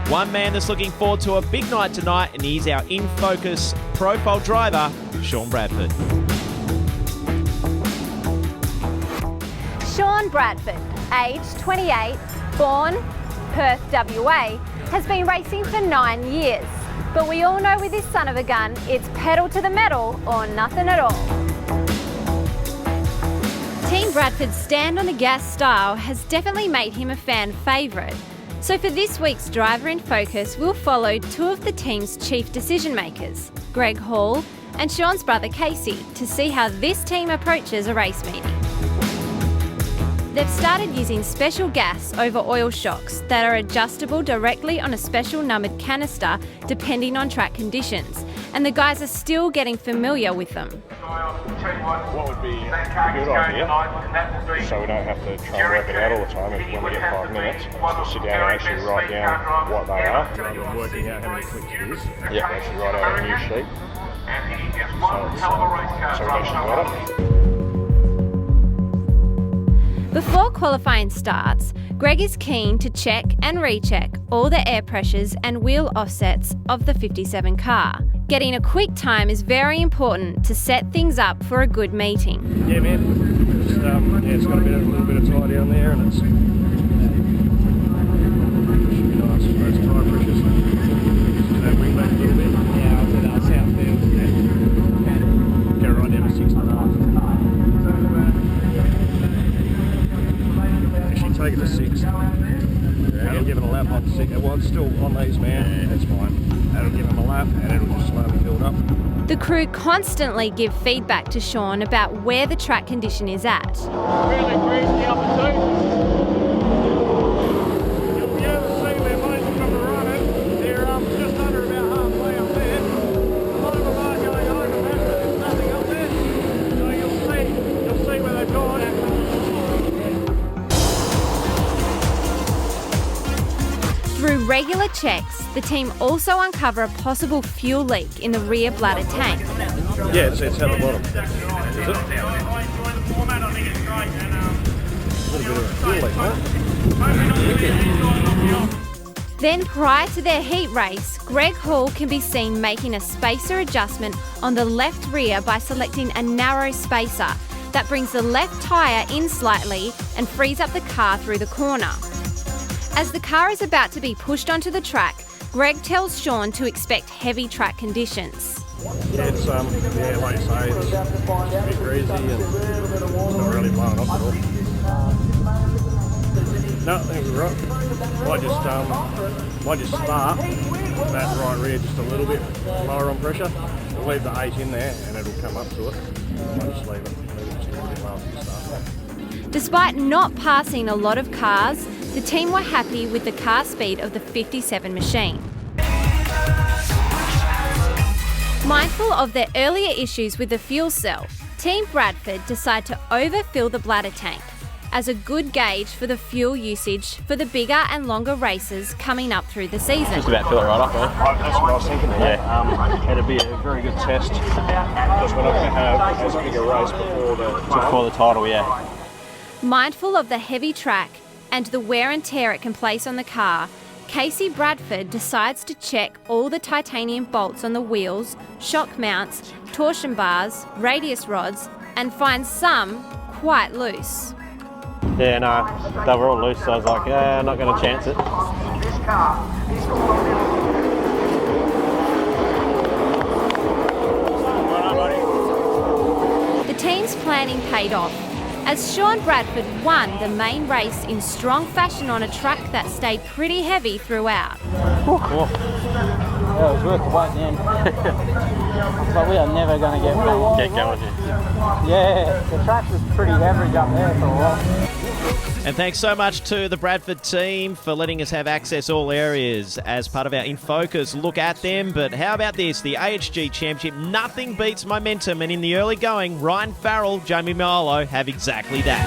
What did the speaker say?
One man that's looking forward to a big night tonight, and he's our in-focus profile driver, Team Bradford. Team Bradford, aged 28, born Perth, WA, has been racing for 9 years. But we all know with this son of a gun, it's pedal to the metal or nothing at all. Team Bradford's stand on the gas style has definitely made him a fan favourite. So for this week's Driver in Focus, we'll follow two of the team's chief decision makers, Greg Hall and Sean's brother Casey, to see how this team approaches a race meeting. They've started using special gas over oil shocks that are adjustable directly on a special numbered canister depending on track conditions, and the guys are still getting familiar with them. What would be a good idea, so we don't have to try and work it out all the time, is when we get 5 minutes, to sit down and actually write down what they are. Rather than working out how many clicks it is, actually write out a new sheet, so it actually got it. Before qualifying starts, Greg is keen to check and recheck all the air pressures and wheel offsets of the 57 car. Getting a quick time is very important to set things up for a good meeting. Yeah, man. It's got a little bit of tie down there, and it's should be nice. Those tire pressures. That wing back a little bit. Yeah, I'll do that south there. Go right down to 6.5. Actually, take it to 6. I'll give it a lap on 6. Well, it's still on these, man. Yeah, that's fine. That'll give them a lap, and it'll just slowly build up. The crew constantly give feedback to Sean about where the track condition is at. Really greasy up and you'll be able to see where most of them are running. They're just under about halfway up there. A lot of them are going over that, but there's nothing up there. So you'll see where they've gone. Through regular checks, the team also uncover a possible fuel leak in the rear bladder tank. Yeah, it's at the bottom. Is it? A little bit of a fuel leak, huh? Then prior to their heat race, Greg Hall can be seen making a spacer adjustment on the left rear by selecting a narrow spacer that brings the left tyre in slightly and frees up the car through the corner. As the car is about to be pushed onto the track, Greg tells Sean to expect heavy track conditions. It's, like you say, it's a bit greasy and it's not really blowing off at all. No, I think we're right. Might just start that right rear just a little bit lower on pressure. We'll leave the 8 in there and it'll come up to it. Might just leave it just a little bit lower to start. Despite not passing a lot of cars, the team were happy with the car speed of the 57 machine. Mindful of their earlier issues with the fuel cell, Team Bradford decide to overfill the bladder tank as a good gauge for the fuel usage for the bigger and longer races coming up through the season. Just about fill it right up, eh? That's what I was thinking. Yeah. It'd be a very good test because we're not going to have as big a race Before the title, yeah. Mindful of the heavy track and the wear and tear it can place on the car, Casey Bradford decides to check all the titanium bolts on the wheels, shock mounts, torsion bars, radius rods, and finds some quite loose. Yeah, no, they were all loose, so I was like, I'm not going to chance it. The team's planning paid off, as Team Bradford won the main race in strong fashion on a track that stayed pretty heavy throughout. Yeah, it was worth the wait then. But we are never going to get back. Get going, Yeah, the track was pretty average up there for a while. And thanks so much to the Bradford team for letting us have access all areas as part of our In Focus look at them. But how about this? The AHG Championship, nothing beats momentum. And in the early going, Ryan Farrell, Jamie Miolo have exactly that.